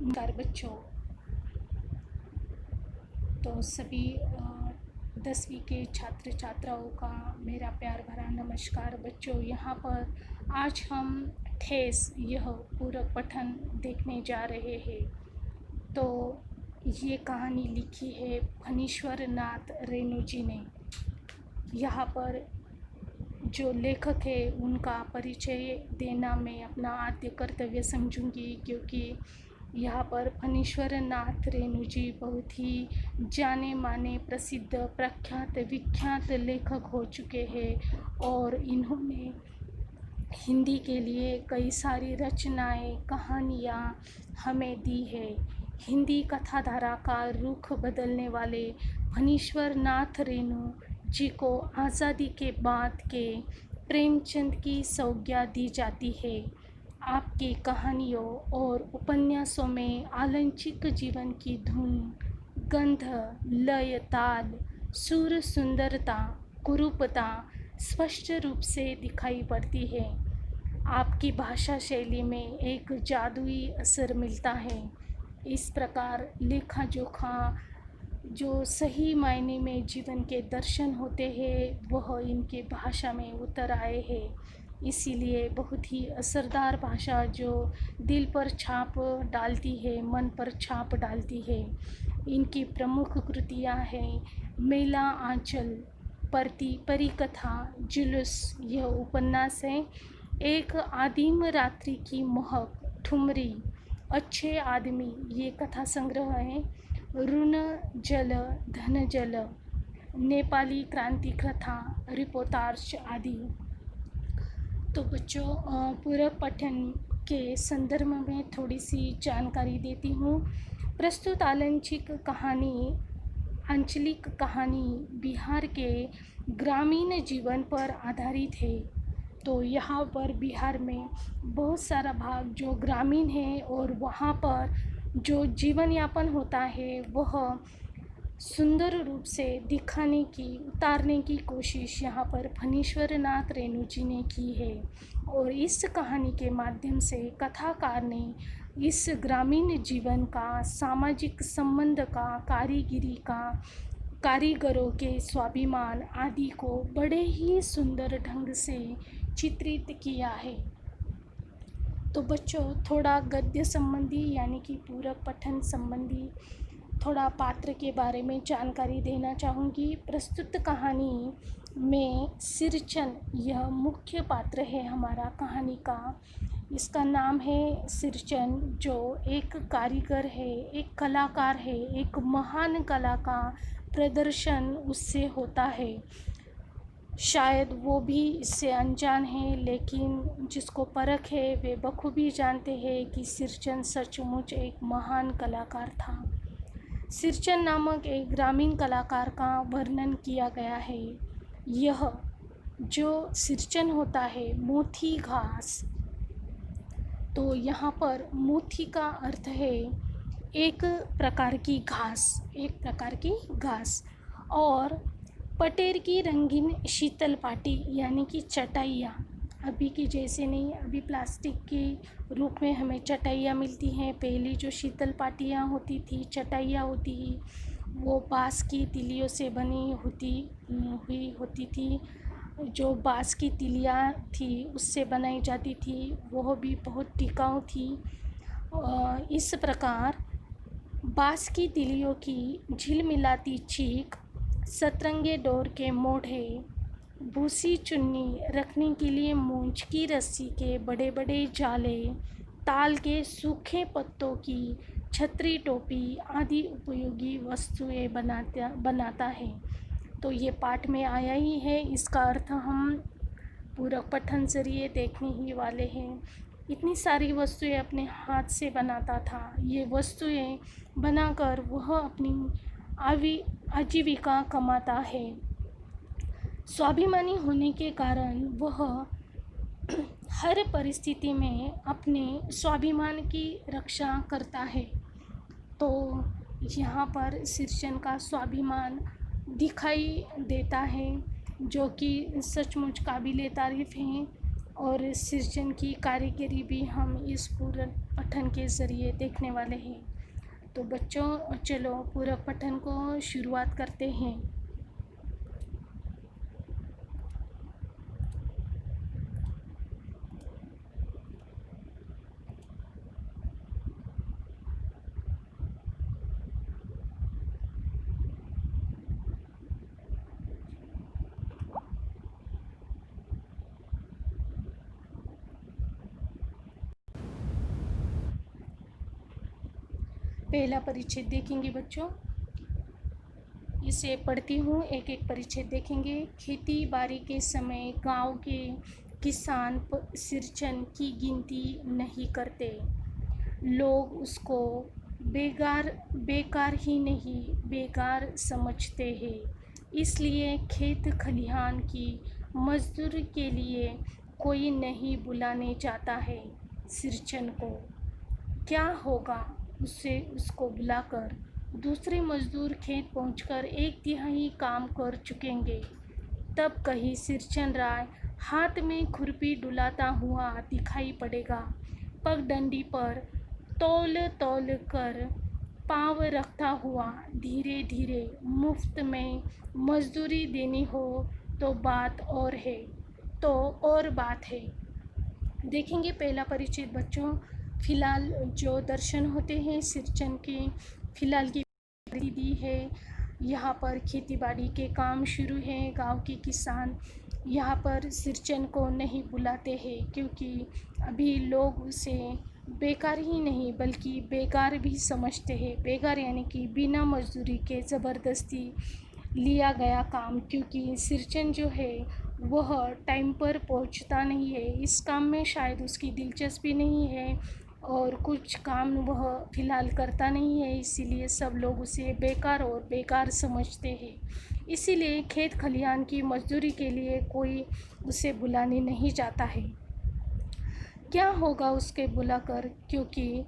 नमस्कार बच्चों। तो सभी 10वीं के छात्र छात्राओं का मेरा प्यार भरा नमस्कार बच्चों। यहाँ पर आज हम ठेस यह पूरक पठन देखने जा रहे हैं। तो ये कहानी लिखी है फणीश्वर नाथ रेणु जी ने। यहाँ पर जो लेखक है उनका परिचय देना मैं अपना आद्य कर्तव्य समझूंगी, क्योंकि यहाँ पर फणीश्वर नाथ रेणु जी बहुत ही जाने माने प्रसिद्ध प्रख्यात विख्यात लेखक हो चुके हैं और इन्होंने हिंदी के लिए कई सारी रचनाएं कहानियाँ हमें दी है। हिंदी कथाधारा का रुख बदलने वाले फणीश्वर नाथ रेणु जी को आज़ादी के बाद के प्रेमचंद की संज्ञा दी जाती है। आपकी कहानियों और उपन्यासों में आलंचिक जीवन की धुन, गंध, लय, ताल, सुर, सुंदरता, कुरूपता स्पष्ट रूप से दिखाई पड़ती है। आपकी भाषा शैली में एक जादुई असर मिलता है। इस प्रकार लेखा जोखा जो सही मायने में जीवन के दर्शन होते हैं वह इनके भाषा में उतर आए हैं। इसीलिए बहुत ही असरदार भाषा जो दिल पर छाप डालती है, मन पर छाप डालती है। इनकी प्रमुख कृतियाँ हैं मेला आंचल, परती, परिकथा, जुलूस यह उपन्यास है। एक आदिम रात्रि की महक, ठुमरी, अच्छे आदमी ये कथा संग्रह है। ऋण जल, धन जल, नेपाली क्रांति कथा, रिपोर्टाज आदि। तो बच्चों पूरक पठन के संदर्भ में थोड़ी सी जानकारी देती हूँ। प्रस्तुत आंचलिक कहानी बिहार के ग्रामीण जीवन पर आधारित है। तो यहाँ पर बिहार में बहुत सारा भाग जो ग्रामीण है और वहाँ पर जो जीवन यापन होता है वह सुंदर रूप से उतारने की कोशिश यहाँ पर फणीश्वर नाथ रेणु जी ने की है। और इस कहानी के माध्यम से कथाकार ने इस ग्रामीण जीवन का, सामाजिक संबंध का, कारीगिरी का, कारीगरों के स्वाभिमान आदि को बड़े ही सुंदर ढंग से चित्रित किया है। तो बच्चों थोड़ा गद्य संबंधी यानी कि पूरक पठन संबंधी थोड़ा पात्र के बारे में जानकारी देना चाहूँगी। प्रस्तुत कहानी में सिरचन यह मुख्य पात्र है हमारा कहानी का। इसका नाम है सिरचन, जो एक कारीगर है, एक कलाकार है, एक महान कला का प्रदर्शन उससे होता है। शायद वो भी इससे अनजान है, लेकिन जिसको परख है वे बखूबी जानते हैं कि सिरचन सचमुच एक महान कलाकार था। सिरचन नामक एक ग्रामीण कलाकार का वर्णन किया गया है। यह जो सिरचन होता है मोथी घास, तो यहाँ पर मोथी का अर्थ है एक प्रकार की घास, और पटेर की रंगीन शीतल पाटी यानी कि चटाइयाँ। अभी की जैसे नहीं, अभी प्लास्टिक के रूप में हमें चटाइयाँ मिलती हैं। पहली जो शीतल पाटियाँ होती थी, चटाइयाँ होती वो बाँस की तिलियों से बनी हुई होती थी। जो बाँस की तिलियाँ थी उससे बनाई जाती थी, वह भी बहुत टिकाऊ थी। इस प्रकार बाँस की तिलियों की झिलमिलाती चीख, सतरंगे डोर के मोढ़े, भूसी चुन्नी रखने के लिए मूंछ की रस्सी के बड़े बड़े जाले, ताल के सूखे पत्तों की छतरी, टोपी आदि उपयोगी वस्तुएं बनाता है। तो ये पाठ में आया ही है, इसका अर्थ हम पूरक पठन जरिए देखने ही वाले हैं। इतनी सारी वस्तुएं अपने हाथ से बनाता था। ये वस्तुएं बनाकर वह अपनी आजीविका कमाता है। स्वाभिमानी होने के कारण वह हर परिस्थिति में अपने स्वाभिमान की रक्षा करता है। तो यहाँ पर सिरचन का स्वाभिमान दिखाई देता है, जो कि सचमुच काबिले तारीफ़ हैं। और सृजन की कारीगरी भी हम इस पूरक पठन के ज़रिए देखने वाले हैं। तो बच्चों, चलो पूरक पठन को शुरुआत करते हैं। पहला परिच्छेद देखेंगे बच्चों, इसे पढ़ती हूँ, एक एक परिच्छेद देखेंगे। खेती बाड़ी के समय गांव के किसान सिरचन की गिनती नहीं करते। लोग उसको बेकार ही नहीं बेकार समझते हैं। इसलिए खेत खलिहान की मजदूरी के लिए कोई नहीं बुलाने जाता है। सिरचन को क्या होगा उससे उसको बुलाकर? दूसरे मजदूर खेत पहुंचकर 1/3 काम कर चुकेंगे। तब कहीं सिरचन राय हाथ में खुरपी डुलाता हुआ दिखाई पड़ेगा। पगडंडी पर तौल तौल कर पाँव रखता हुआ धीरे धीरे। मुफ्त में मजदूरी देनी हो तो बात और है, तो और बात है। देखेंगे पहला परिच्छेद बच्चों। फिलहाल जो दर्शन होते हैं सिरचन के, फिलहाल की दी है। यहाँ पर खेतीबाड़ी के काम शुरू हैं। गांव के किसान यहाँ पर सिरचन को नहीं बुलाते हैं, क्योंकि अभी लोग उसे बेकार ही नहीं बल्कि बेकार भी समझते हैं। बेकार यानी कि बिना मजदूरी के ज़बरदस्ती लिया गया काम, क्योंकि सिरचन जो है वह टाइम पर पहुंचता नहीं है। इस काम में शायद उसकी दिलचस्पी नहीं है और कुछ काम वह फ़िलहाल करता नहीं है, इसीलिए सब लोग उसे बेकार और बेकार समझते हैं। इसीलिए खेत खलिहान की मजदूरी के लिए कोई उसे बुलाने नहीं जाता है। क्या होगा उसके बुलाकर, क्योंकि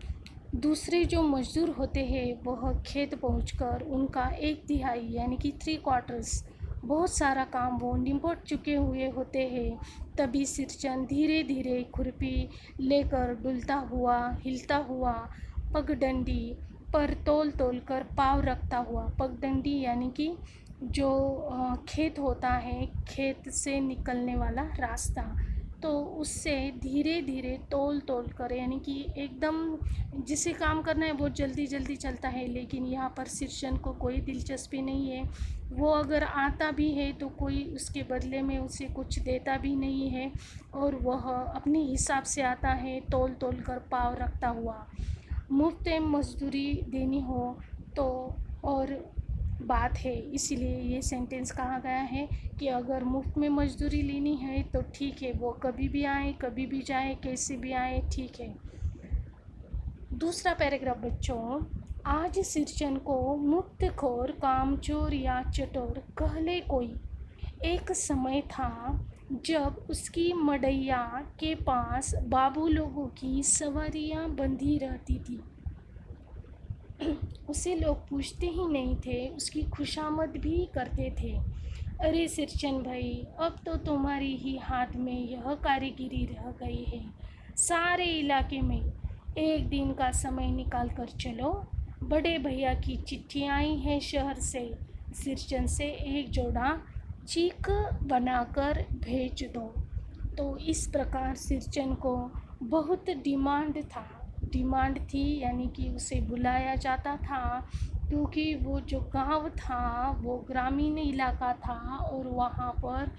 दूसरे जो मजदूर होते हैं वह खेत पहुंचकर उनका 1/3 यानी कि 3/4 बहुत सारा काम वो निपट चुके हुए होते हैं। तभी सिरचन धीरे धीरे खुरपी लेकर डुलता हुआ हिलता हुआ पगडंडी पर तौल तौल कर पाँव रखता हुआ। पगडंडी यानी कि जो खेत होता है, खेत से निकलने वाला रास्ता, तो उससे धीरे धीरे तौल तौल कर, यानी कि एकदम जिसे काम करना है वो जल्दी जल्दी चलता है, लेकिन यहाँ पर सिरचन को कोई दिलचस्पी नहीं है। वो अगर आता भी है तो कोई उसके बदले में उसे कुछ देता भी नहीं है, और वह अपने हिसाब से आता है तौल तौल कर पाँव रखता हुआ। मुफ्त में मजदूरी देनी हो तो और बात है। इसीलिए ये सेंटेंस कहा गया है कि अगर मुफ्त में मजदूरी लेनी है तो ठीक है, वो कभी भी आए कभी भी जाए कैसे भी आए, ठीक है। दूसरा पैराग्राफ बच्चों, आज सिरचन को मुफ्तखोर कामचोर या चटोर कह ले कोई। एक समय था जब उसकी मड़ैया के पास बाबू लोगों की सवारियां बंधी रहती थी। उसे लोग पूछते ही नहीं थे, उसकी खुशामद भी करते थे। अरे सिरचन भाई, अब तो तुम्हारी ही हाथ में यह कारीगिरी रह गई है। सारे इलाके में एक दिन का समय निकाल कर चलो। बड़े भैया की चिट्ठी आई है शहर से। सिरचन से एक जोड़ा चीक बनाकर भेज दो। तो इस प्रकार सिरचन को बहुत डिमांड थी, यानी कि उसे बुलाया जाता था, क्योंकि वो जो गांव था वो ग्रामीण इलाका था और वहाँ पर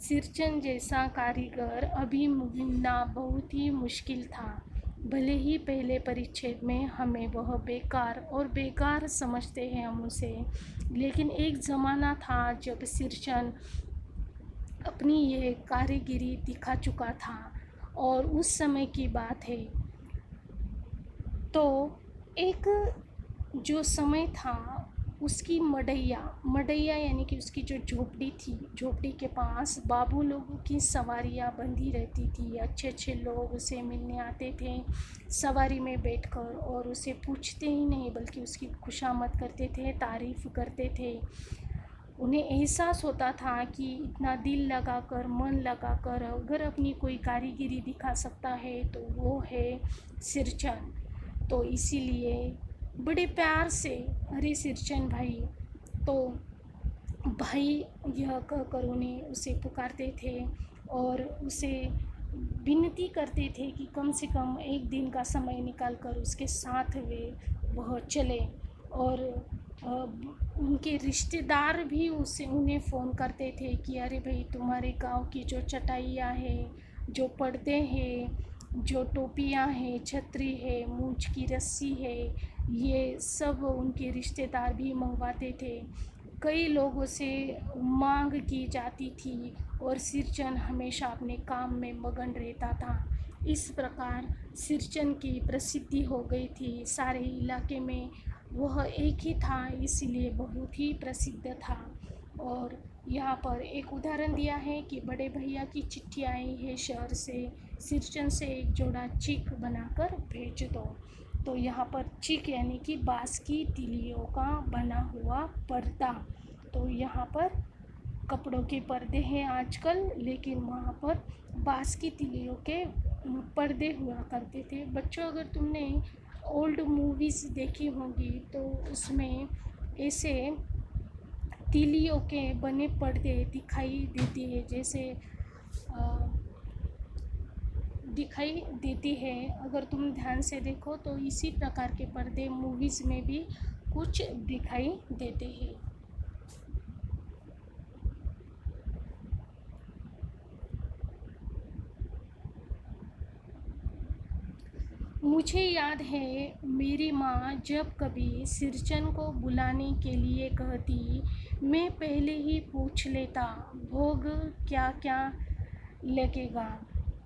सिरचन जैसा कारीगर अभी मिलना बहुत ही मुश्किल था। भले ही पहले परिच्छेद में हमें वह बेकार समझते हैं हम उसे, लेकिन एक ज़माना था जब सिरचन अपनी ये कारीगिरी दिखा चुका था, और उस समय की बात है। तो एक जो समय था उसकी मड़ैया यानी कि उसकी जो झोपड़ी थी, झोपड़ी के पास बाबू लोगों की सवारियां बंधी रहती थी। अच्छे अच्छे लोग उसे मिलने आते थे सवारी में बैठकर, और उसे पूछते ही नहीं बल्कि उसकी खुशामद करते थे, तारीफ़ करते थे। उन्हें एहसास होता था कि इतना दिल लगाकर, मन लगाकर अगर अपनी कोई कारीगरी दिखा सकता है तो वो है सिरचन। तो इसीलिए बड़े प्यार से, अरे सिरचन भाई, तो भाई यह कहकर उन्हें उसे पुकारते थे और उसे विनती करते थे कि कम से कम एक दिन का समय निकाल कर उसके साथ वह चले। और उनके रिश्तेदार भी उसे उन्हें फ़ोन करते थे कि अरे भाई, तुम्हारे गांव की जो चटाइयाँ हैं, जो पर्दे हैं, जो टोपियाँ हैं, छतरी है, मूंछ की रस्सी है, ये सब उनके रिश्तेदार भी मंगवाते थे। कई लोगों से मांग की जाती थी और सिरचन हमेशा अपने काम में मगन रहता था। इस प्रकार सिरचन की प्रसिद्धि हो गई थी सारे इलाके में। वह एक ही था, इसीलिए बहुत ही प्रसिद्ध था। और यहाँ पर एक उदाहरण दिया है कि बड़े भैया की चिट्ठी आई है शहर से, सिरचन से एक जोड़ा चीक बनाकर भेज दो। तो यहाँ पर चीक यानी कि बाँस की तिलियों का बना हुआ पर्दा। तो यहाँ पर कपड़ों के पर्दे हैं आजकल, लेकिन वहाँ पर बाँस की तिलियों के पर्दे हुआ करते थे। बच्चों, अगर तुमने ओल्ड मूवीज़ देखी होंगी तो उसमें ऐसे तिलियों के बने पर्दे दिखाई देती है, जैसे दिखाई देती है। अगर तुम ध्यान से देखो तो इसी प्रकार के पर्दे मूवीज़ में भी कुछ दिखाई देते हैं। मुझे याद है मेरी माँ जब कभी सिरचन को बुलाने के लिए कहती, मैं पहले ही पूछ लेता भोग क्या क्या लगेगा।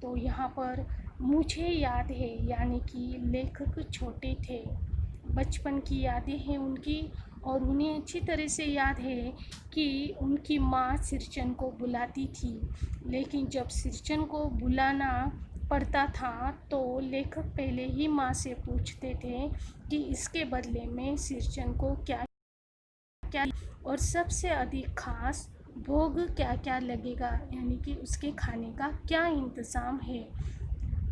तो यहाँ पर मुझे याद है यानी कि लेखक छोटे थे, बचपन की यादें हैं उनकी, और उन्हें अच्छी तरह से याद है कि उनकी माँ सिरचन को बुलाती थी। लेकिन जब सिरचन को बुलाना पड़ता था तो लेखक पहले ही माँ से पूछते थे कि इसके बदले में सिरचन को क्या क्या और सबसे अधिक खास भोग क्या क्या लगेगा, यानी कि उसके खाने का क्या इंतज़ाम है।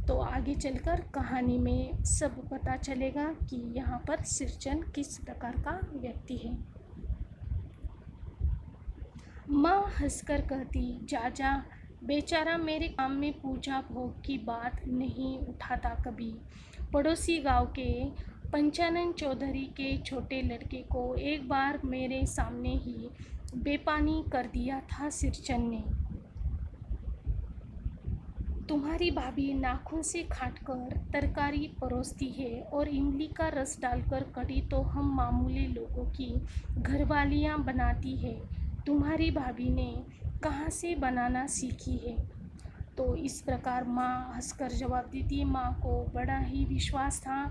तो आगे चलकर कहानी में सब पता चलेगा कि यहाँ पर सिरचन किस प्रकार का व्यक्ति है। माँ हंसकर कहती, जा जा, बेचारा मेरे काम में पूजा भोग की बात नहीं उठाता कभी। पड़ोसी गांव के पंचानन चौधरी के छोटे लड़के को एक बार मेरे सामने ही बेपानी कर दिया था सिरचन ने। तुम्हारी भाभी नाखून से काटकर तरकारी परोसती है और इमली का रस डालकर कढ़ी तो हम मामूली लोगों की घरवालियाँ बनाती है। तुम्हारी भाभी ने कहाँ से बनाना सीखी है? तो इस प्रकार माँ हंसकर जवाब देती। माँ को बड़ा ही विश्वास था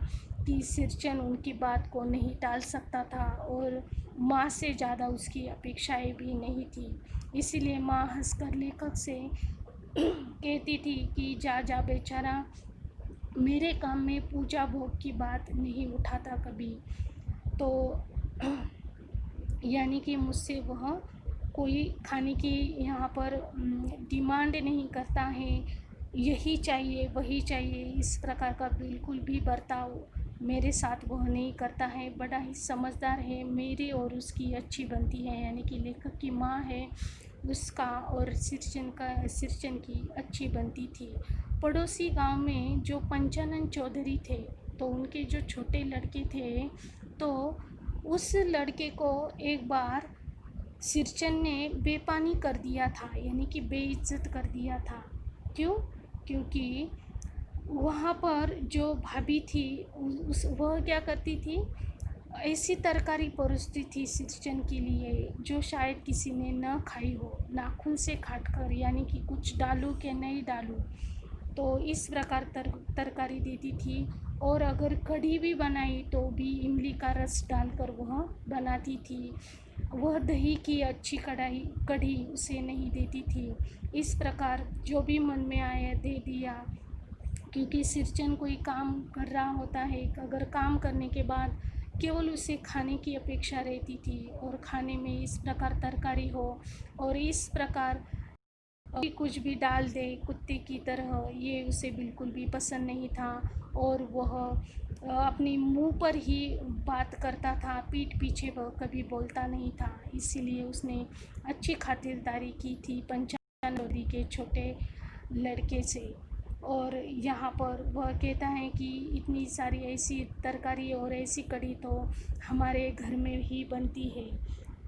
कि सिरचन उनकी बात को नहीं टाल सकता था और माँ से ज़्यादा उसकी अपेक्षाएं भी नहीं थी। इसीलिए माँ हंसकर लेखक से कहती थी कि जा जा बेचारा, मेरे काम में पूजा भोग की बात नहीं उठाता कभी। तो यानी कि मुझसे वह कोई खाने की यहाँ पर डिमांड नहीं करता है, यही चाहिए वही चाहिए, इस प्रकार का बिल्कुल भी बर्ताव मेरे साथ वह नहीं करता है। बड़ा ही समझदार है, मेरी और उसकी अच्छी बनती है, यानी कि लेखक की माँ है उसका और सिरचन की अच्छी बनती थी। पड़ोसी गांव में जो पंचानन चौधरी थे तो उनके जो छोटे लड़के थे, तो उस लड़के को एक बार सिरचन ने बेपानी कर दिया था, यानी कि बेइज्जत कर दिया था। क्यों? क्योंकि वहाँ पर जो भाभी थी वह क्या करती थी, ऐसी तरकारी परोसती थी सिरचन के लिए जो शायद किसी ने न खाई हो, नाखून से काट कर, यानी कि कुछ डालूं कि नहीं डालूं। तो इस प्रकार तरकारी देती थी। और अगर कढ़ी भी बनाई तो भी इमली का रस डालकर वह बनाती थी। वह दही की अच्छी कढ़ी उसे नहीं देती थी। इस प्रकार जो भी मन में आया दे दिया, क्योंकि सिरचन कोई काम कर रहा होता है, अगर काम करने के बाद केवल उसे खाने की अपेक्षा रहती थी, और खाने में इस प्रकार तरकारी हो और इस प्रकार कुछ भी डाल दे कुत्ते की तरह, ये उसे बिल्कुल भी पसंद नहीं था। और वह अपने मुंह पर ही बात करता था, पीठ पीछे वह कभी बोलता नहीं था। इसीलिए उसने अच्छी खातिरदारी की थी पंचानन लोधी के छोटे लड़के से। और यहाँ पर वह कहता है कि इतनी सारी ऐसी तरकारी और ऐसी कढ़ी तो हमारे घर में ही बनती है,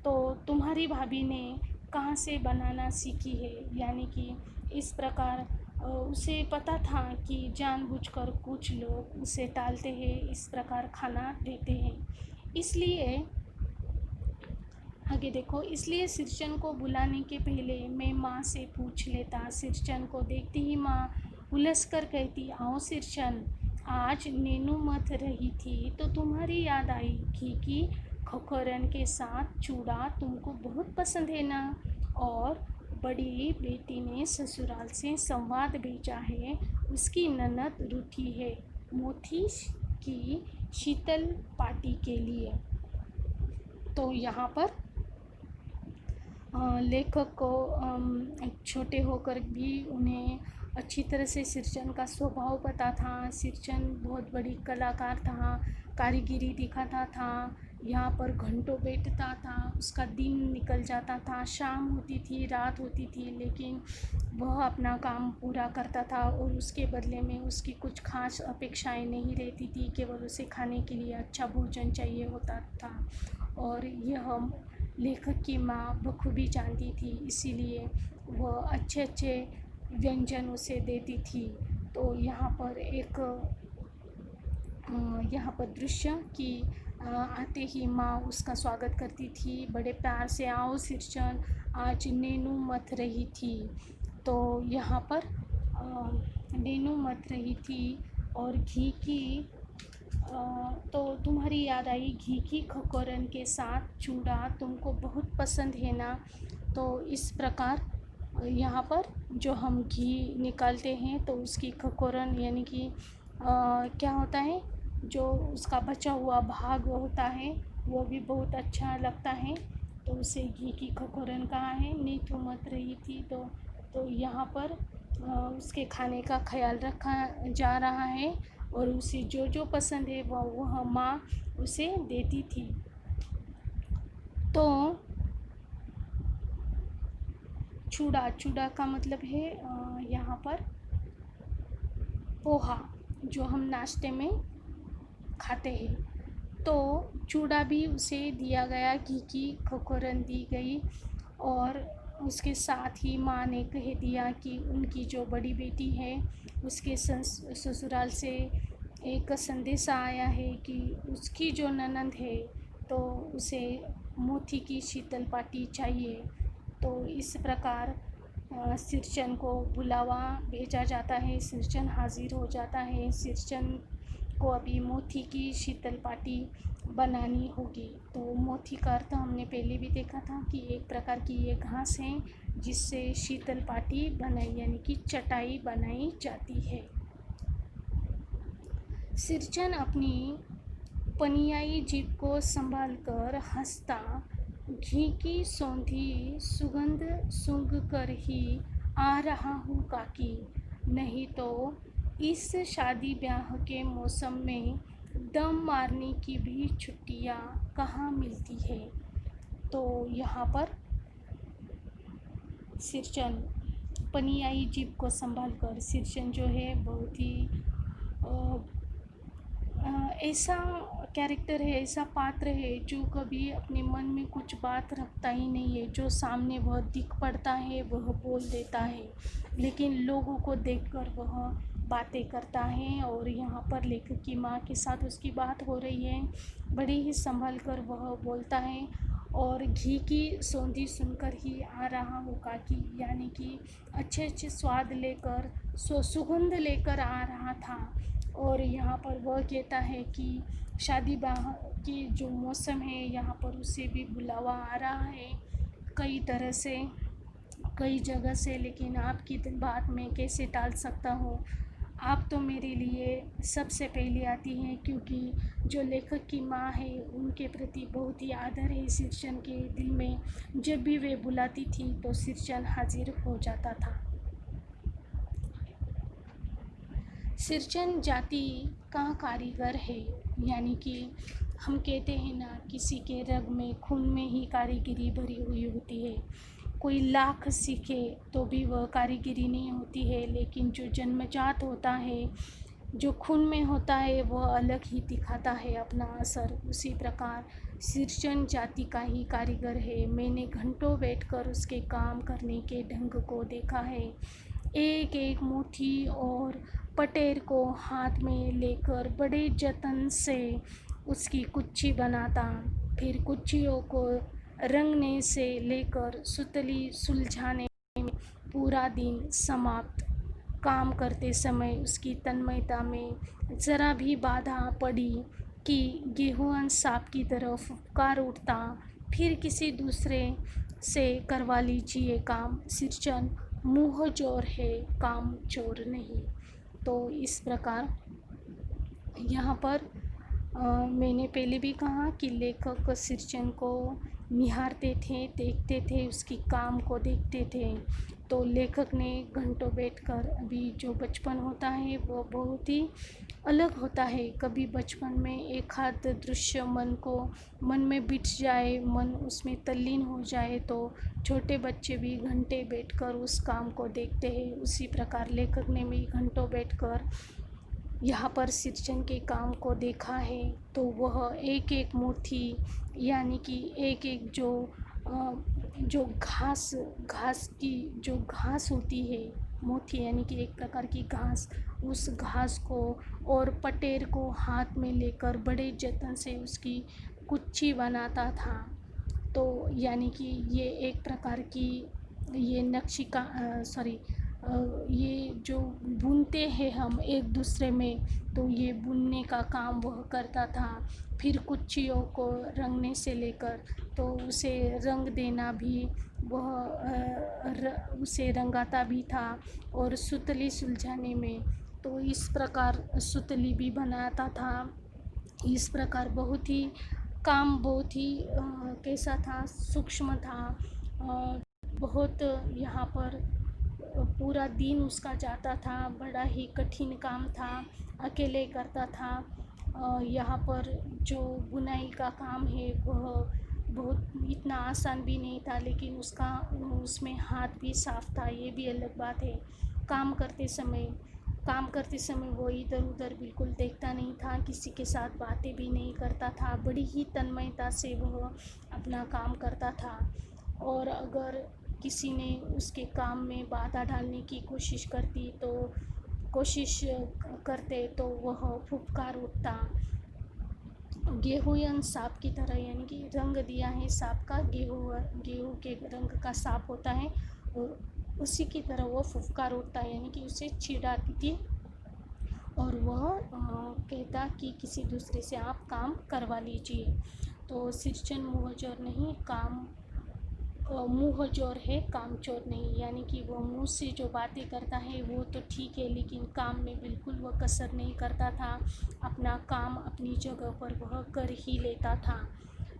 तो तुम्हारी भाभी ने कहाँ से बनाना सीखी है। यानी कि इस प्रकार उसे पता था कि जानबूझकर कुछ लोग उसे टालते हैं, इस प्रकार खाना देते हैं। इसलिए आगे देखो, इसलिए सिरचन को बुलाने के पहले मैं माँ से पूछ लेता। सिरचन को देखती ही माँ उलझ कर कहती, आओ सिरचन, आज नीनू मत रही थी तो तुम्हारी याद आई। घी की खकोरन के साथ चूड़ा तुमको बहुत पसंद है ना। और बड़ी बेटी ने ससुराल से संवाद भेजा है, उसकी ननद रूठी है मोती की शीतल पार्टी के लिए। तो यहाँ पर लेखक को छोटे होकर भी उन्हें अच्छी तरह से सिरचन का स्वभाव पता था। सिरचन बहुत बड़ी कलाकार था, कारीगिरी दिखाता था, यहाँ पर घंटों बैठता था, उसका दिन निकल जाता था, शाम होती थी, रात होती थी, लेकिन वह अपना काम पूरा करता था और उसके बदले में उसकी कुछ खास अपेक्षाएं नहीं रहती थी, केवल उसे खाने के लिए अच्छा भोजन चाहिए होता था। और यह लेखक की माँ बखूबी जानती थी, इसीलिए वह अच्छे अच्छे व्यंजन उसे देती थी। तो यहाँ पर एक यहाँ पर दृश्य कि आते ही माँ उसका स्वागत करती थी बड़े प्यार से, आओ सिरचन, आज नीनू मत रही थी। तो यहाँ पर नीनू मत रही थी और घी की तो तुम्हारी याद आई, घी की खकोरन के साथ चूड़ा तुमको बहुत पसंद है ना। तो इस प्रकार यहाँ पर जो हम घी निकालते हैं तो उसकी खकोरन यानी कि क्या होता है, जो उसका बचा हुआ भाग होता है वो भी बहुत अच्छा लगता है। तो उसे घी की खकोरन कहा है, नीतू मत रही थी। तो यहाँ पर उसके खाने का ख्याल रखा जा रहा है और उसे जो जो पसंद है वह माँ उसे देती थी। तो चूड़ा, चूड़ा का मतलब है यहाँ पर पोहा, जो हम नाश्ते में खाते हैं। तो चूड़ा भी उसे दिया गया, घी की खकोरन दी गई। और उसके साथ ही माँ ने कह दिया कि उनकी जो बड़ी बेटी है उसके ससुराल से एक संदेशा आया है कि उसकी जो ननद है तो उसे मोती की शीतल पार्टी चाहिए। तो इस प्रकार सिरचन को बुलावा भेजा जाता है, सिरचन हाजिर हो जाता है। सिरचन को अभी मोती की शीतल पार्टी बनानी होगी। तो मोती का अर्थ हमने पहले भी देखा था कि एक प्रकार की ये घास है जिससे शीतल पार्टी बनाई यानी कि चटाई बनाई जाती है। सिरचन अपनी पनियाई जीभ को संभालकर हंसता, घी की सौंधी सुगंध सूंघ कर ही आ रहा हूँ काकी, नहीं तो इस शादी ब्याह के मौसम में दम मारने की भी छुट्टियाँ कहाँ मिलती है। तो यहाँ पर सिरचन पनियाई जीभ को संभाल कर, सिरचन जो है बहुत ही ऐसा कैरेक्टर है, ऐसा पात्र है जो कभी अपने मन में कुछ बात रखता ही नहीं है, जो सामने वह दिख पड़ता है वह बोल देता है, लेकिन लोगों को देखकर वह बातें करता है। और यहाँ पर लेखक की माँ के साथ उसकी बात हो रही है, बड़े ही संभल कर वह बोलता है। और घी की सौंधी सुनकर ही आ रहा हूँ काकी, यानी कि अच्छे अच्छे स्वाद लेकर सुगंध लेकर आ रहा था। और यहाँ पर वह कहता है कि शादी ब्याह की जो मौसम है यहाँ पर उसे भी बुलावा आ रहा है कई तरह से, कई जगह से, लेकिन आपकी बात मैं कैसे टाल सकता हूँ। आप तो मेरे लिए सबसे पहले आती हैं, क्योंकि जो लेखक की माँ है उनके प्रति बहुत ही आदर है सिरचन के दिल में। जब भी वे बुलाती थी तो सिरचन हाजिर हो जाता था। सिरचन जाति का कारीगर है, यानी कि हम कहते हैं ना, किसी के रग में खून में ही कारीगरी भरी हुई होती है। कोई लाख सीखे तो भी वह कारीगरी नहीं होती है, लेकिन जो जन्मजात होता है, जो खून में होता है, वह अलग ही दिखाता है अपना असर। उसी प्रकार सिरचन जाति का ही कारीगर है। मैंने घंटों बैठकर उसके काम करने के ढंग को देखा है। एक एक मुट्ठी और पटेर को हाथ में लेकर बड़े जतन से उसकी कुच्ची बनाता, फिर कुच्चियों को रंगने से लेकर सुतली सुलझाने में पूरा दिन समाप्त। काम करते समय उसकी तन्मयता में ज़रा भी बाधा पड़ी कि गेहूं सांप की तरफ फुफकार उठता, फिर किसी दूसरे से करवा लीजिए काम। सिरचन मुँह चोर है, काम चोर नहीं। तो इस प्रकार यहाँ पर मैंने पहले भी कहा कि लेखक सिरचन को निहारते थे, देखते थे, उसकी काम को देखते थे। तो लेखक ने घंटों बैठकर, अभी जो बचपन होता है वो बहुत ही अलग होता है। कभी बचपन में एक आध दृश्य मन में बिठ जाए, मन उसमें तल्लीन हो जाए, तो छोटे बच्चे भी घंटे बैठकर उस काम को देखते हैं। उसी प्रकार लेखक ने भी घंटों बैठकर यहाँ पर सिरचन के काम को देखा है। तो वह एक एक मूर्ति, यानी कि एक एक जो घास घास की जो घास होती है, मोती यानी कि एक प्रकार की घास, उस घास को और पटेर को हाथ में लेकर बड़े जतन से उसकी कुच्ची बनाता था। तो यानी कि ये एक प्रकार की ये नक्शी का ये जो बुनते हैं हम एक दूसरे में, तो ये बुनने का काम वह करता था। फिर कुच्चियों को रंगने से लेकर तो उसे रंग देना भी वह उसे रंगाता भी था, और सुतली सुलझाने में तो इस प्रकार सुतली भी बनाता था। इस प्रकार बहुत ही काम बहुत ही कैसा था, सूक्ष्म था। बहुत यहाँ पर पूरा दिन उसका जाता था, बड़ा ही कठिन काम था, अकेले करता था। यहाँ पर जो बुनाई का काम है वह बहुत इतना आसान भी नहीं था, लेकिन उसमें हाथ भी साफ था, ये भी अलग बात है। काम करते समय वो इधर उधर बिल्कुल देखता नहीं था, किसी के साथ बातें भी नहीं करता था, बड़ी ही तन्मयता से वह अपना काम करता था। और अगर किसी ने उसके काम में बाधा डालने की कोशिश करते तो वह फुफकार उठता। गेहूं सांप की तरह, यानी कि रंग दिया है सांप का, गेहूं के रंग का सांप होता है, और उसी की तरह वह फुफकार उठता है, यानी कि उसे चिढ़ाती थी। और वह कहता कि किसी दूसरे से आप काम करवा लीजिए। तो सिरचन मुँह चोर नहीं, मुँह चोर है, काम चोर नहीं। यानी कि वो मुँह से जो बातें करता है वो तो ठीक है, लेकिन काम में बिल्कुल वह कसर नहीं करता था। अपना काम अपनी जगह पर वह कर ही लेता था।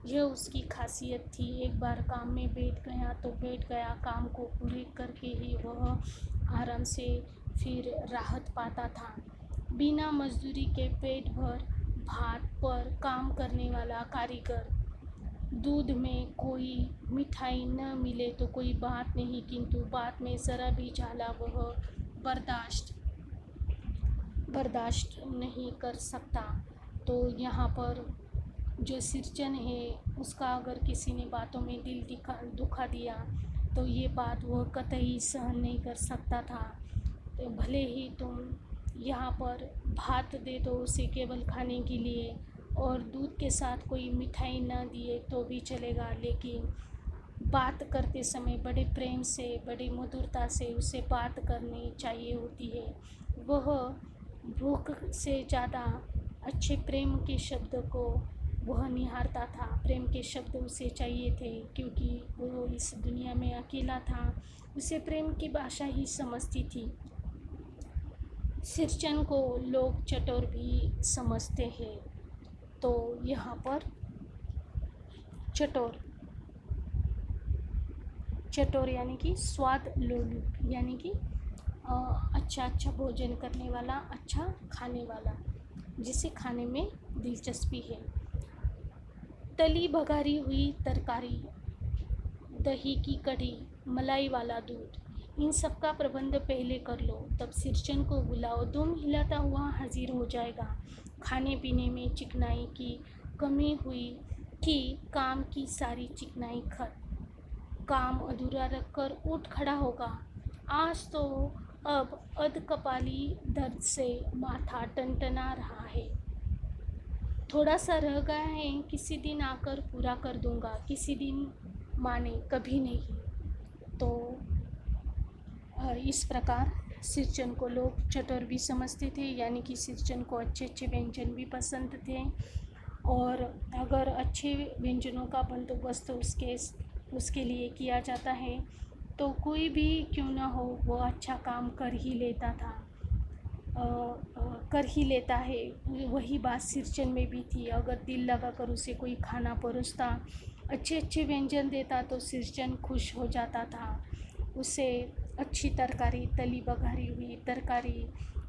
यह उसकी खासियत थी। एक बार काम में बैठ गया तो बैठ गया, काम को पूरे करके ही वह आराम से फिर राहत पाता था। बिना मजदूरी के पेट भर भात पर काम करने वाला कारीगर। दूध में कोई मिठाई न मिले तो कोई बात नहीं, किंतु बात में ज़रा भी झाला वह बर्दाश्त नहीं कर सकता। तो यहाँ पर जो सिरचन है उसका अगर किसी ने बातों में दिल दुखा दिया तो ये बात वह कतई सहन नहीं कर सकता था। तो भले ही तुम यहाँ पर भात दे दो उसे केवल खाने के लिए, और दूध के साथ कोई मिठाई ना दिए तो भी चलेगा, लेकिन बात करते समय बड़े प्रेम से, बड़ी मधुरता से उसे बात करनी चाहिए होती है। वह भूख से ज़्यादा अच्छे प्रेम के शब्द को वह निहारता था। प्रेम के शब्द उसे चाहिए थे, क्योंकि वो इस दुनिया में अकेला था, उसे प्रेम की भाषा ही समझती थी। सिरचन को लोग चटोर भी समझते हैं। तो यहाँ पर चटोर, चटोर यानी कि स्वाद लोलू, यानी कि अच्छा अच्छा भोजन करने वाला, अच्छा खाने वाला, जिसे खाने में दिलचस्पी है। तली बघारी हुई तरकारी, दही की कढ़ी, मलाई वाला दूध, इन सब का प्रबंध पहले कर लो, तब सिरचन को बुलाओ, दुम हिलाता हुआ हाजिर हो जाएगा। खाने पीने में चिकनाई की कमी हुई कि काम की सारी चिकनाई काम अधूरा रखकर उठ खड़ा होगा। आज तो अब अधकपाली दर्द से माथा टनटना रहा है। थोड़ा सा रह गया है, किसी दिन आकर पूरा कर दूंगा, किसी दिन माने, कभी नहीं। तो इस प्रकार सिरचन को लोग चटोर भी समझते थे, यानी कि सिरचन को अच्छे अच्छे व्यंजन भी पसंद थे। और अगर अच्छे व्यंजनों का बंदोबस्त उसके लिए किया जाता है तो कोई भी क्यों ना हो वो अच्छा काम कर ही लेता था, कर ही लेता है। वही बात सिरचन में भी थी। अगर दिल लगाकर उसे कोई खाना परोसता, अच्छे अच्छे व्यंजन देता तो सिरचन खुश हो जाता था। उसे अच्छी तरकारी, तली बघारी हुई तरकारी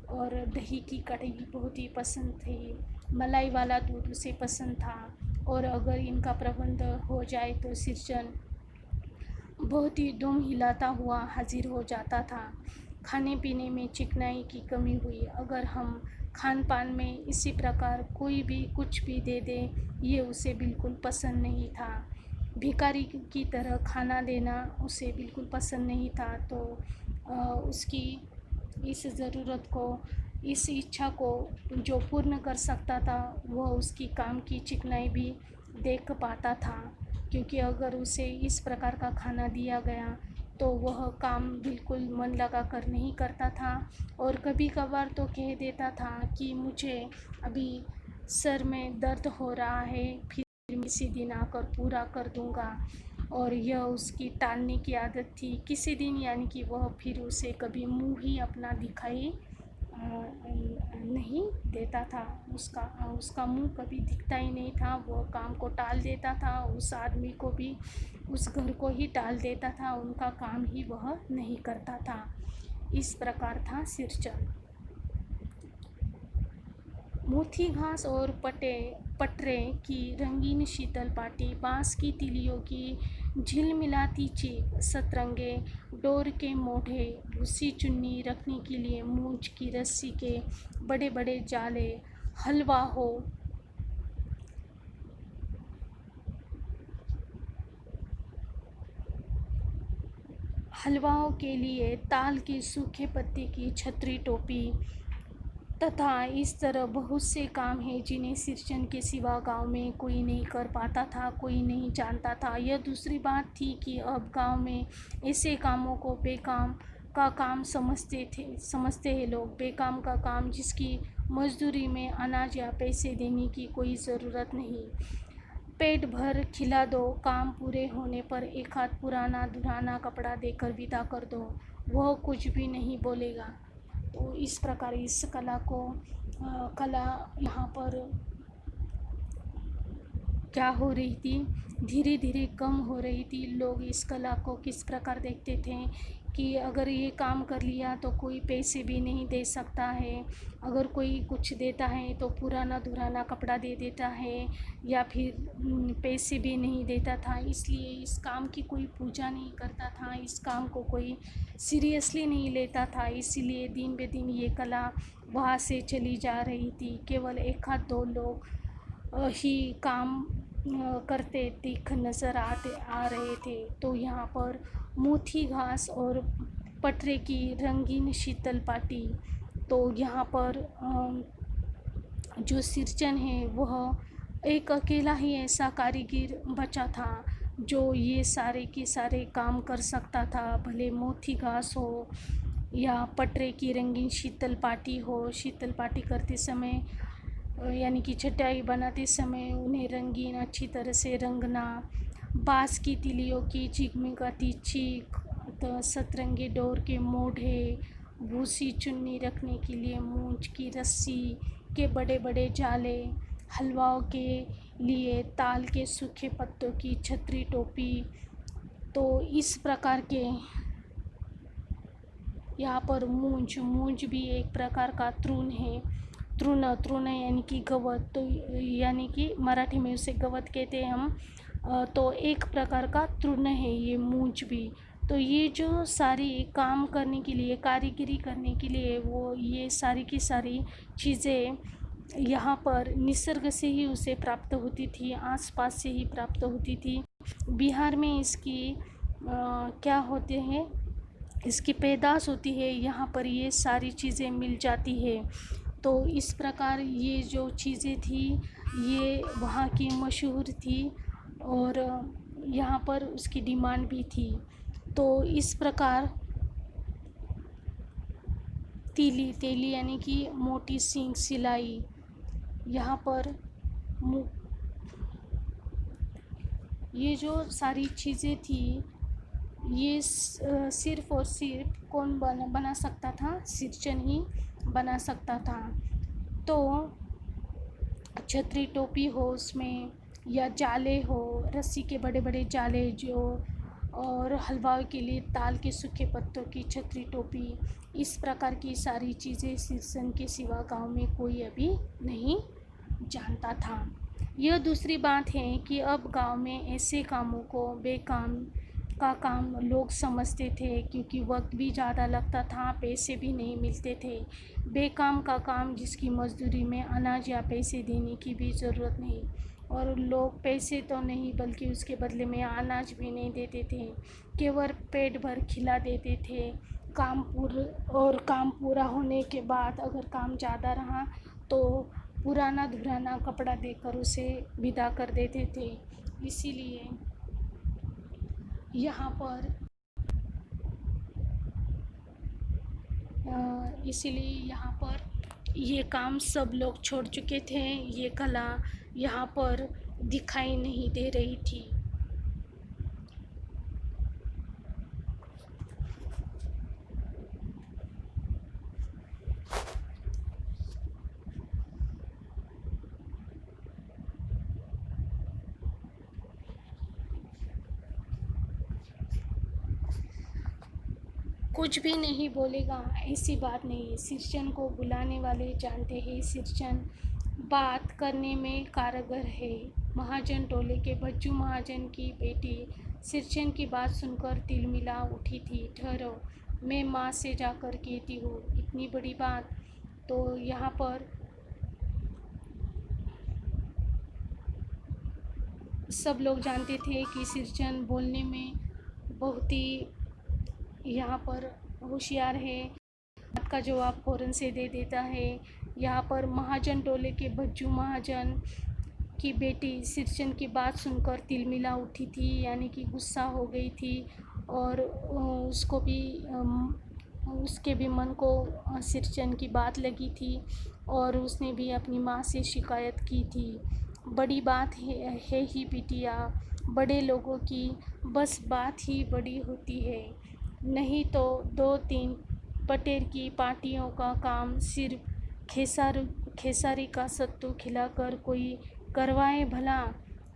और दही की कढ़ी बहुत ही पसंद थी। मलाई वाला दूध उसे पसंद था। और अगर इनका प्रबंध हो जाए तो सिरचन बहुत ही दुम हिलाता हुआ हाजिर हो जाता था। खाने पीने में चिकनाई की कमी हुई, अगर हम खान पान में इसी प्रकार कोई भी कुछ भी दे दे, ये उसे बिल्कुल पसंद नहीं था। भिखारी की तरह खाना देना उसे बिल्कुल पसंद नहीं था। तो उसकी इस ज़रूरत को, इस इच्छा को जो पूर्ण कर सकता था वह उसकी काम की चिकनाई भी देख पाता था। क्योंकि अगर उसे इस प्रकार का खाना दिया गया तो वह काम बिल्कुल मन लगा कर नहीं करता था। और कभी कभार तो कह देता था कि मुझे अभी सर में दर्द हो रहा है, फिर किसी दिन आकर पूरा कर दूंगा। और यह उसकी टालने की आदत थी। किसी दिन यानी कि वह फिर उसे कभी मुंह ही अपना दिखाई नहीं देता था। उसका मुंह कभी दिखता ही नहीं था। वह काम को टाल देता था, उस आदमी को भी, उस घर को ही टाल देता था, उनका काम ही वह नहीं करता था। इस प्रकार था सिरचन। मोथी घास और पटरे की रंगीन शीतल पाटी, बाँस की तिलियों की झिलमिलाती चीख, सतरंगे डोर के मोढ़े, भूसी चुन्नी रखने के लिए मूंछ की रस्सी के बड़े बड़े जाले, हलवाओं के लिए ताल के सूखे पत्ते की छतरी टोपी, तथा इस तरह बहुत से काम हैं जिन्हें सिरचन के सिवा गांव में कोई नहीं कर पाता था, कोई नहीं जानता था। यह दूसरी बात थी कि अब गांव में ऐसे कामों को बेकाम का काम समझते हैं लोग। बेकाम का काम जिसकी मजदूरी में अनाज या पैसे देने की कोई ज़रूरत नहीं। पेट भर खिला दो, काम पूरे होने पर एक हाथ पुराना दुराना कपड़ा देकर विदा कर दो, वह कुछ भी नहीं बोलेगा। तो इस प्रकार इस कला यहाँ पर क्या हो रही थी, धीरे धीरे कम हो रही थी। लोग इस कला को किस प्रकार देखते थे कि अगर ये काम कर लिया तो कोई पैसे भी नहीं दे सकता है, अगर कोई कुछ देता है तो पुराना दुराना कपड़ा दे देता है, या फिर पैसे भी नहीं देता था। इसलिए इस काम की कोई पूजा नहीं करता था, इस काम को कोई सीरियसली नहीं लेता था। इसीलिए दिन बे दिन ये कला वहाँ से चली जा रही थी। केवल एक आध दो लोग ही काम करते दिख नज़र आ रहे थे। तो यहाँ पर मोथी घास और पटरे की रंगीन शीतल पाटी, तो यहाँ पर जो सिरचन है वह एक अकेला ही ऐसा कारीगर बचा था जो ये सारे के सारे काम कर सकता था। भले मोथी घास हो या पटरे की रंगीन शीतल पाटी हो। शीतल पाटी करते समय यानी कि चटाई बनाते समय उन्हें रंगीन अच्छी तरह से रंगना, बाँस की तिलियों की झिगमिगाती चीख, तो सतरंगी डोर के मोढ़े भूसी चुन्नी रखने के लिए मूंज की रस्सी के बड़े बड़े जाले, हलवाओं के लिए ताल के सूखे पत्तों की छतरी टोपी। तो इस प्रकार के यहाँ पर मूंज भी एक प्रकार का तृण है। तृण यानी कि गवत, तो यानी कि मराठी में उसे गवत कहते हैं हम। तो एक प्रकार का तृण है ये मूंज भी। तो ये जो सारी काम करने के लिए, कारीगरी करने के लिए, वो ये सारी की सारी चीज़ें यहाँ पर निसर्ग से ही उसे प्राप्त होती थी, आसपास से ही प्राप्त होती थी। बिहार में इसकी क्या होते हैं, इसकी पैदाश होती है, यहाँ पर ये सारी चीज़ें मिल जाती है। तो इस प्रकार ये जो चीज़ें थी ये वहाँ की मशहूर थी और यहाँ पर उसकी डिमांड भी थी। तो इस प्रकार तेली यानी कि मोटी सींग सिलाई, यहाँ पर ये जो सारी चीज़ें थी ये सिर्फ़ और सिर्फ कौन बना सकता था, सिरचन ही बना सकता था। तो छतरी टोपी हो उसमें, या जाले हो, रस्सी के बड़े बड़े जाले जो, और हलवाओं के लिए ताल के सूखे पत्तों की छतरी टोपी, इस प्रकार की सारी चीज़ें सिरसन के सिवा गांव में कोई अभी नहीं जानता था। यह दूसरी बात है कि अब गांव में ऐसे कामों को बेकाम का काम लोग समझते थे, क्योंकि वक्त भी ज़्यादा लगता था, पैसे भी नहीं मिलते थे। बेकाम का काम जिसकी मजदूरी में अनाज या पैसे देने की भी ज़रूरत नहीं, और लोग पैसे तो नहीं बल्कि उसके बदले में अनाज भी नहीं देते थे, केवल पेट भर खिला देते थे। काम पूरा होने के बाद अगर काम ज़्यादा रहा तो पुराना धुराना कपड़ा देकर उसे विदा कर देते थे। इसीलिए यहाँ पर ये काम सब लोग छोड़ चुके थे, ये कला यहाँ पर दिखाई नहीं दे रही थी। कुछ भी नहीं बोलेगा, ऐसी बात नहीं है। सिरचन को बुलाने वाले जानते हैं, सिरचन बात करने में कारगर है। महाजन टोले के बच्चू महाजन की बेटी सिरचन की बात सुनकर तिलमिला उठी थी। ठहरो, मैं माँ से जाकर कहती हूँ, इतनी बड़ी बात। तो यहाँ पर सब लोग जानते थे कि सिरचन बोलने में बहुत ही यहाँ पर होशियार है, बात का जवाब फ़ौरन से दे देता है। यहाँ पर महाजन टोले के बच्चू महाजन की बेटी सिरचन की बात सुनकर तिलमिला उठी थी, यानी कि गुस्सा हो गई थी, और उसके भी मन को सिरचन की बात लगी थी, और उसने भी अपनी माँ से शिकायत की थी। बड़ी बात है ही बिटिया, बड़े लोगों की बस बात ही बड़ी होती है, नहीं तो 2-3 पटेर की पार्टियों का काम सिर्फ खेसारी का सत्तू खिलाकर कोई करवाए भला?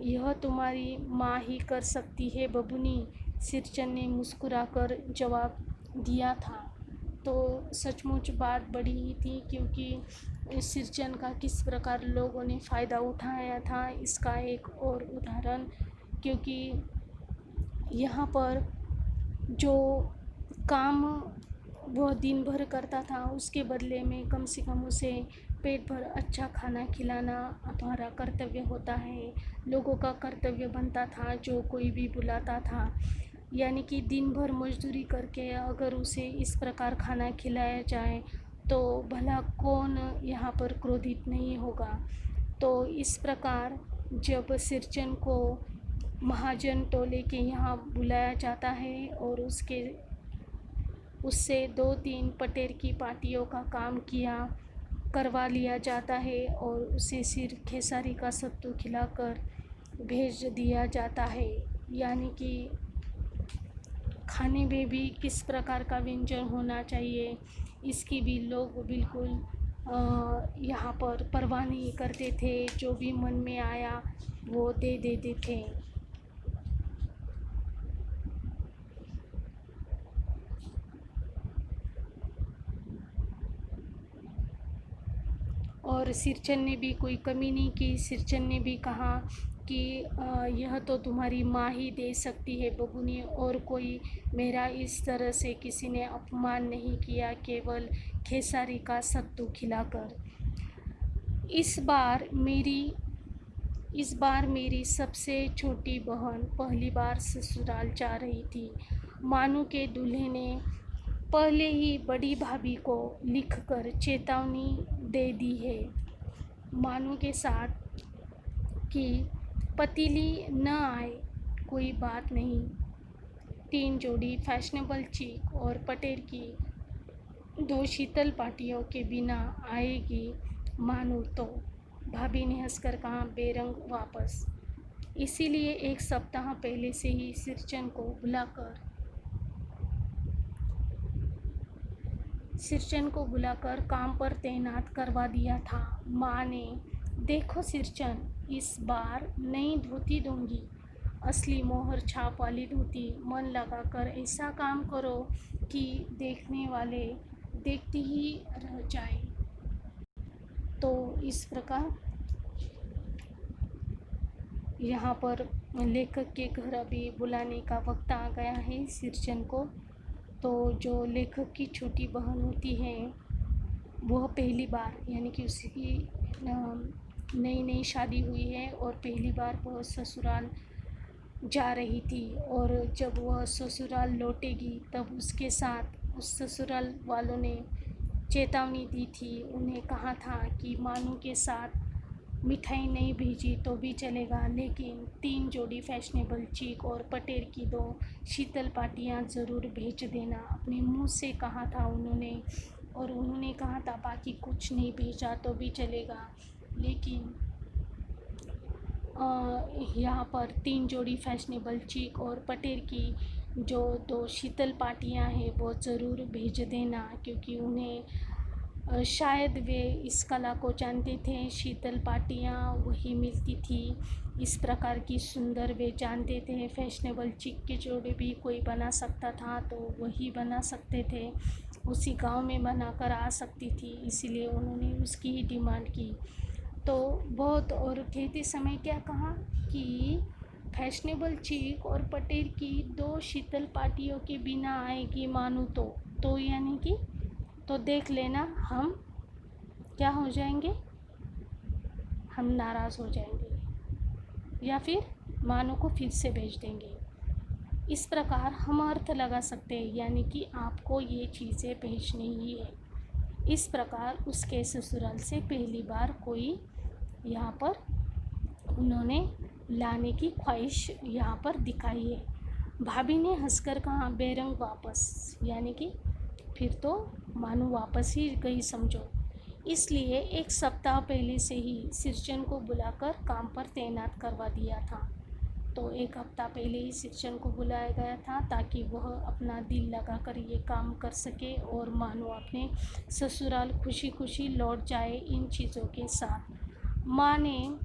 यह तुम्हारी माँ ही कर सकती है बबुनी, सिरचन ने मुस्कुराकर जवाब दिया था। तो सचमुच बात बड़ी ही थी, क्योंकि सिरचन का किस प्रकार लोगों ने फ़ायदा उठाया था इसका एक और उदाहरण, क्योंकि यहाँ पर जो काम वो दिन भर करता था उसके बदले में कम से कम उसे पेट भर अच्छा खाना खिलाना हमारा कर्तव्य होता है, लोगों का कर्तव्य बनता था जो कोई भी बुलाता था। यानी कि दिन भर मजदूरी करके अगर उसे इस प्रकार खाना खिलाया जाए तो भला कौन यहाँ पर क्रोधित नहीं होगा। तो इस प्रकार जब सिरचन को महाजन टोले के यहाँ बुलाया जाता है और उससे 2-3 पटेर की पार्टियों का काम करवा लिया जाता है और उसे सिर्फ खेसारी का सत्तू खिलाकर भेज दिया जाता है, यानी कि खाने में भी किस प्रकार का व्यंजन होना चाहिए, इसकी भी लोग बिल्कुल यहाँ पर परवाह नहीं करते थे, जो भी मन में आया वो दे देते थे। और सिरचन ने भी कोई कमी नहीं की। सिरचन ने भी कहा कि यह तो तुम्हारी माँ ही दे सकती है बबूनी, और कोई मेरा इस तरह से किसी ने अपमान नहीं किया, केवल खेसारी का सत्तू खिलाकर। इस बार मेरी सबसे छोटी बहन पहली बार ससुराल जा रही थी। मानू के दूल्हे ने पहले ही बड़ी भाभी को लिखकर चेतावनी दे दी है, मानू के साथ, कि पतीली न आए कोई बात नहीं। 3 जोड़ी फैशनेबल चीक और पटेर की 2 शीतल पाटियों के बिना आएगी मानू तो। भाभी ने हंसकर कहा, बेरंग वापस। इसीलिए 1 सप्ताह पहले से ही सिरचन को बुलाकर काम पर तैनात करवा दिया था। माँ ने, देखो सिरचन, इस बार नई धोती दूंगी, असली मोहर छाप वाली धोती। मन लगाकर ऐसा काम करो कि देखने वाले देखते ही रह जाए। तो इस प्रकार यहाँ पर लेखक के घर अभी बुलाने का वक्त आ गया है सिरचन को। तो जो लेखक की छोटी बहन होती है, वह पहली बार, यानी कि उसकी नई नई शादी हुई है और पहली बार वह ससुराल जा रही थी। और जब वह ससुराल लौटेगी तब उसके साथ उस ससुराल वालों ने चेतावनी दी थी, उन्हें कहा था कि मानू के साथ मिठाई नहीं भेजी तो भी चलेगा, लेकिन 3 जोड़ी फैशनेबल चीक और पटेर की 2 शीतल पाटियाँ ज़रूर भेज देना। अपने मुंह से कहा था उन्होंने, और उन्होंने कहा था बाकी कुछ नहीं भेजा तो भी चलेगा, लेकिन यहाँ पर 3 जोड़ी फैशनेबल चीक और पटेर की जो 2 शीतल पाटियाँ हैं वो ज़रूर भेज देना, क्योंकि उन्हें शायद वे इस कला को जानते थे। शीतल पाटियाँ वही मिलती थी, इस प्रकार की सुंदर वे जानते थे। फैशनेबल चिक के जोड़े भी कोई बना सकता था तो वही बना सकते थे, उसी गांव में बनाकर आ सकती थी, इसीलिए उन्होंने उसकी ही डिमांड की। तो बहुत, और कहते समय क्या कहा कि फैशनेबल चीक और पटेर की 2 शीतल पाटियों के बिना आएगी मानू तो यानी कि तो देख लेना हम क्या हो जाएंगे, हम नाराज़ हो जाएंगे या फिर मानू को फिर से भेज देंगे। इस प्रकार हम अर्थ लगा सकते हैं, यानी कि आपको ये चीज़ें भेजनी ही है। इस प्रकार उसके ससुराल से पहली बार कोई यहाँ पर उन्होंने लाने की ख्वाहिश यहाँ पर दिखाई है। भाभी ने हंसकर कहा, बेरंग वापस, यानी कि फिर तो मानो वापस ही गई समझो। इसलिए 1 सप्ताह पहले से ही सिरचन को बुलाकर काम पर तैनात करवा दिया था। तो 1 हफ्ता पहले ही सिरचन को बुलाया गया था ताकि वह अपना दिल लगाकर ये काम कर सके और मानो अपने ससुराल खुशी खुशी लौट जाए इन चीज़ों के साथ। माँ ने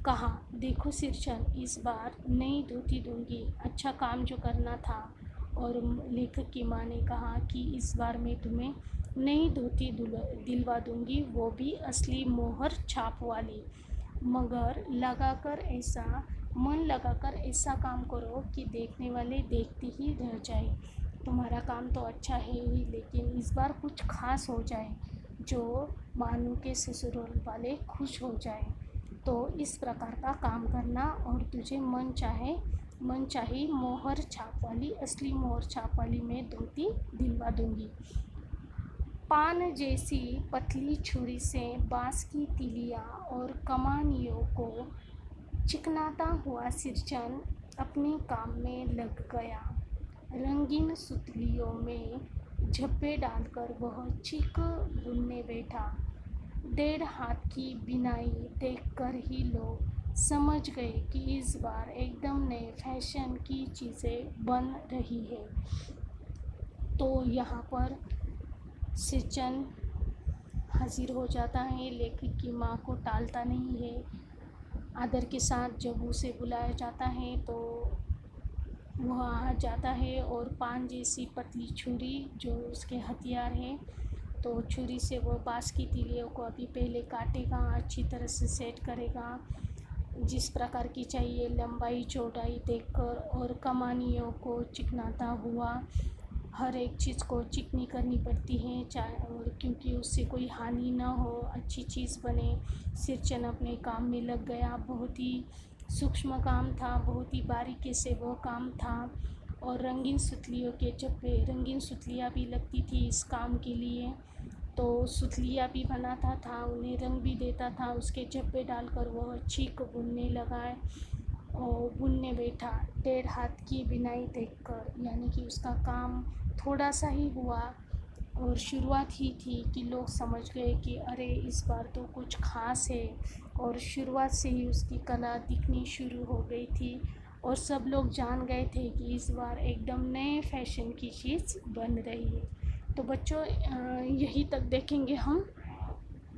कहा, देखो सिरचन, इस बार नई धोती दूंगी, अच्छा काम जो करना था। और लेखक की माँ ने कहा कि इस बार मैं तुम्हें नई धोती दिलवा दूंगी, वो भी असली मोहर छाप वाली, मगर मन लगाकर ऐसा काम करो कि देखने वाले देखते ही रह जाए। तुम्हारा काम तो अच्छा है ही, लेकिन इस बार कुछ खास हो जाए जो मानू के ससुराल वाले खुश हो जाए। तो इस प्रकार का काम करना और तुझे मन चाही मोहर छाप वाली, असली मोहर छाप वाली मैं धोती दिलवा दूंगी। पान जैसी पतली छुरी से बांस की तीलियाँ और कमानियों को चिकनाता हुआ सिरचन अपने काम में लग गया। रंगीन सुतलियों में झब्बे डालकर वह चीक बुनने बैठा। 1.5 हाथ की बिनाई देखकर ही लोग समझ गए कि इस बार एकदम नए फैशन की चीज़ें बन रही है। तो यहाँ पर सिरचन हाजिर हो जाता है, लेखक की माँ को टालता नहीं है। आदर के साथ जब उसे बुलाया जाता है तो वह आ जाता है और पान जैसी पतली छुरी जो उसके हथियार है, तो छुरी से वो बाँस की तीलियों को अभी पहले काटेगा, अच्छी तरह से सेट करेगा, जिस प्रकार की चाहिए लंबाई चौड़ाई देखकर, और कमानियों को चिकनाता हुआ हर एक चीज़ को चिकनी करनी पड़ती है, चाहे और क्योंकि उससे कोई हानि ना हो, अच्छी चीज़ बने। सिरचन अपने काम में लग गया। बहुत ही सूक्ष्म काम था, बहुत ही बारीकी से वो काम था, और रंगीन सुतलियों के चप्पे, रंगीन सुतलियाँ भी लगती थी इस काम के लिए, तो सुतलियाँ भी बनाता था, उन्हें रंग भी देता था। उसके चप्पे डालकर वह चीक बुनने लगा और बुनने बैठा, 1.5 हाथ की बिनाई देखकर, यानी कि उसका काम थोड़ा सा ही हुआ और शुरुआत ही थी कि लोग समझ गए कि अरे इस बार तो कुछ ख़ास है, और शुरुआत से ही उसकी कला दिखनी शुरू हो गई थी, और सब लोग जान गए थे कि इस बार एकदम नए फैशन की चीज़ बन रही है। तो बच्चों यही तक देखेंगे हम।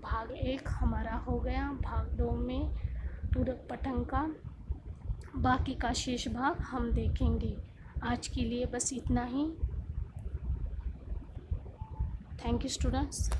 भाग 1 हमारा हो गया, भाग 2 में पूरक पठन का बाकी का शेष भाग हम देखेंगे। आज के लिए बस इतना ही। Thank you students.